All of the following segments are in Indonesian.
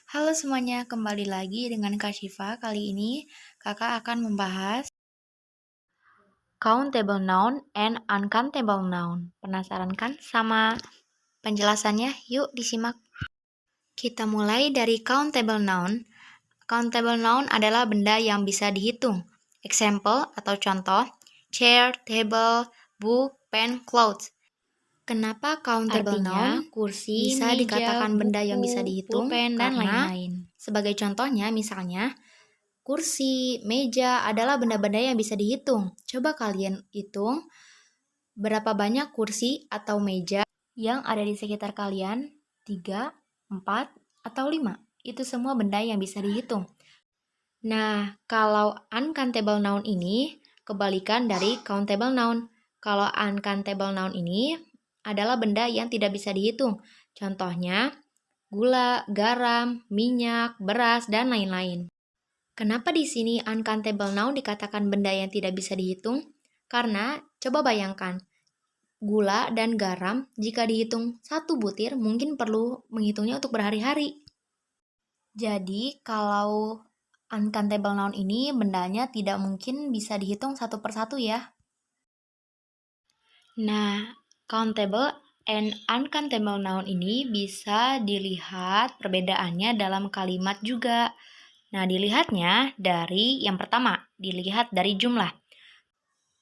Halo semuanya, kembali lagi dengan Kak Syifa. Kali ini kakak akan membahas countable noun and uncountable noun. Penasaran kan sama penjelasannya? Yuk disimak. Kita mulai dari countable noun. Countable noun adalah benda yang bisa dihitung. Example atau contoh, chair, table, book, pen, clothes. Kenapa countable noun kursi, bisa meja, dikatakan benda yang bisa buku, dihitung? pulpen, dan Karena lain-lain. sebagai contohnya misalnya kursi, meja adalah benda-benda yang bisa dihitung. Coba kalian hitung berapa banyak kursi atau meja yang ada di sekitar kalian? 3, 4, atau 5. Itu semua benda yang bisa dihitung. Nah, kalau uncountable noun ini kebalikan dari countable noun. Kalau uncountable noun ini adalah benda yang tidak bisa dihitung. Contohnya, gula, garam, minyak, beras, dan lain-lain. Kenapa di sini uncountable noun dikatakan benda yang tidak bisa dihitung? Karena coba bayangkan, gula dan garam jika dihitung satu butir mungkin perlu menghitungnya untuk berhari-hari. Jadi kalau uncountable noun ini bendanya tidak mungkin bisa dihitung satu persatu ya. Nah, countable and uncountable noun ini bisa dilihat perbedaannya dalam kalimat juga. Nah, dilihatnya dari yang pertama, dilihat dari jumlah.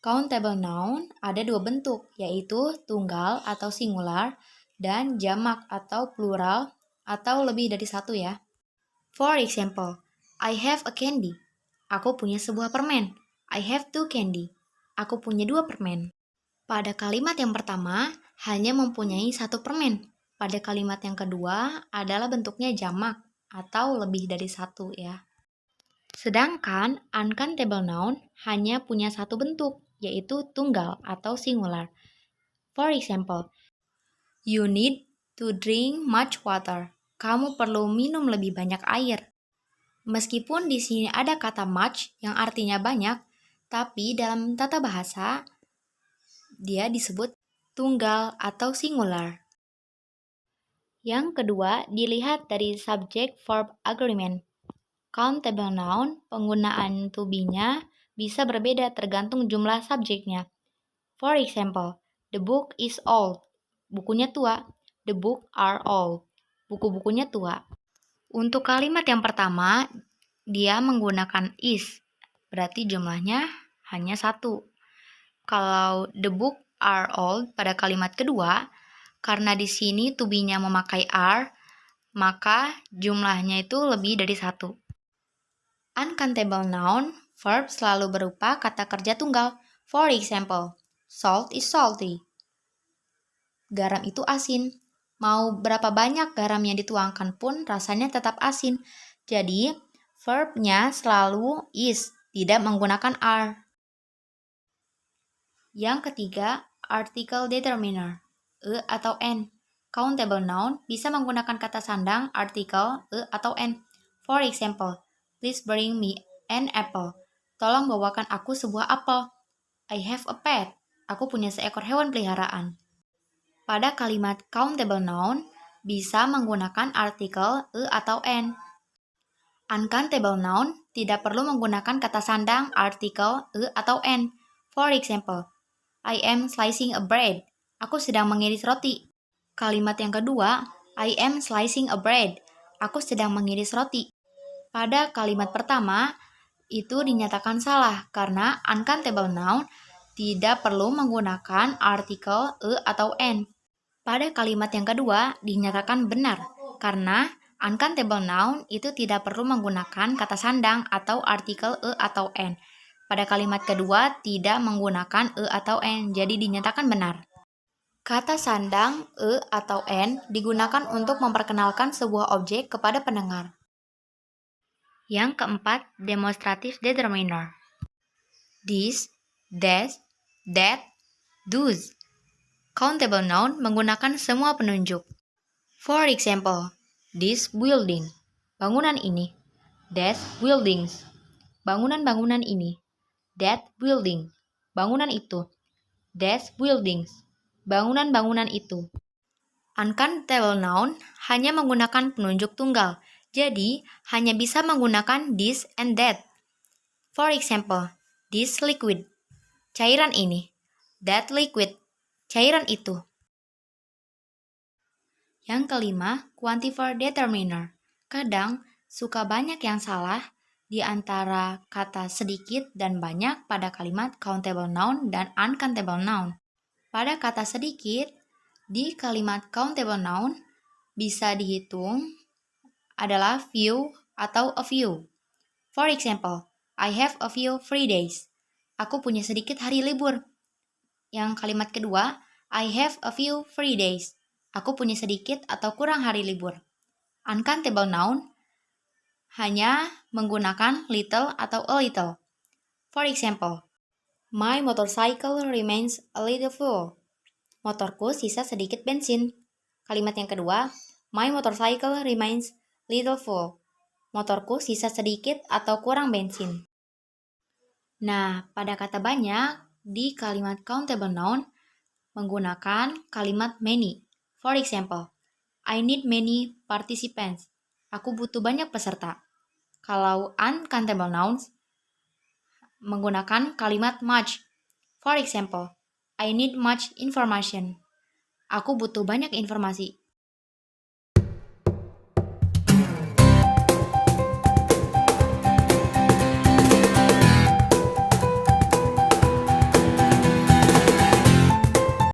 Countable noun ada dua bentuk, yaitu tunggal atau singular dan jamak atau plural atau lebih dari satu ya. For example, I have a candy. Aku punya sebuah permen. I have two candy. Aku punya dua permen. Pada kalimat yang pertama, hanya mempunyai satu permen. Pada kalimat yang kedua adalah bentuknya jamak atau lebih dari satu ya. Sedangkan uncountable noun hanya punya satu bentuk, yaitu tunggal atau singular. For example, you need to drink much water. Kamu perlu minum lebih banyak air. Meskipun di sini ada kata much yang artinya banyak, tapi dalam tata bahasa dia disebut tunggal atau singular. Yang kedua, dilihat dari subject verb agreement. Countable noun, penggunaan to be-nya bisa berbeda tergantung jumlah subjeknya. For example, the book is old. Bukunya tua. The book are old. Buku-bukunya tua. Untuk kalimat yang pertama, dia menggunakan is. Berarti jumlahnya hanya satu. Kalau the book are old pada kalimat kedua, karena di sini to be-nya memakai are, maka jumlahnya itu lebih dari satu. Uncountable noun, verb selalu berupa kata kerja tunggal. For example, salt is salty. Garam itu asin. Mau berapa banyak garam yang dituangkan pun rasanya tetap asin. Jadi, verbnya selalu is, tidak menggunakan are. Yang ketiga, article determiner, e atau n. Countable noun bisa menggunakan kata sandang, artikel, e atau n. For example, please bring me an apple. Tolong bawakan aku sebuah apel. I have a pet. Aku punya seekor hewan peliharaan. Pada kalimat countable noun, bisa menggunakan artikel e atau n. Uncountable noun tidak perlu menggunakan kata sandang, artikel, e atau n. For example, I am slicing a bread. Aku sedang mengiris roti. Kalimat yang kedua, I am slicing a bread. Aku sedang mengiris roti. Pada kalimat pertama, itu dinyatakan salah karena uncountable noun tidak perlu menggunakan artikel e atau n. Pada kalimat yang kedua, dinyatakan benar karena uncountable noun itu tidak perlu menggunakan kata sandang atau artikel e atau n. Pada kalimat kedua tidak menggunakan e atau n, jadi dinyatakan benar. Kata sandang e atau n digunakan untuk memperkenalkan sebuah objek kepada pendengar. Yang keempat, demonstrative determiner. This, that, that, those. Countable noun menggunakan semua penunjuk. For example, this building, bangunan ini. That buildings, bangunan-bangunan ini. That building, bangunan itu. That buildings, bangunan-bangunan itu. Uncountable noun hanya menggunakan penunjuk tunggal. Jadi, hanya bisa menggunakan this and that. For example, this liquid, cairan ini. That liquid, cairan itu. Yang kelima, quantifier determiner. Kadang, suka banyak yang salah di antara kata sedikit dan banyak pada kalimat countable noun dan uncountable noun. Pada kata sedikit, di kalimat countable noun bisa dihitung adalah few atau a few. For example, I have a few free days. Aku punya sedikit hari libur. Yang kalimat kedua, I have a few free days. Aku punya sedikit atau kurang hari libur. Uncountable noun hanya menggunakan little atau a little. For example, my motorcycle remains a little full. Motorku sisa sedikit bensin. Kalimat yang kedua, my motorcycle remains little full. Motorku sisa sedikit atau kurang bensin. Nah, pada kata banyak, di kalimat countable noun menggunakan kalimat many. For example, I need many participants. Aku butuh banyak peserta. Kalau uncountable nouns menggunakan kalimat much. For example, I need much information. Aku butuh banyak informasi.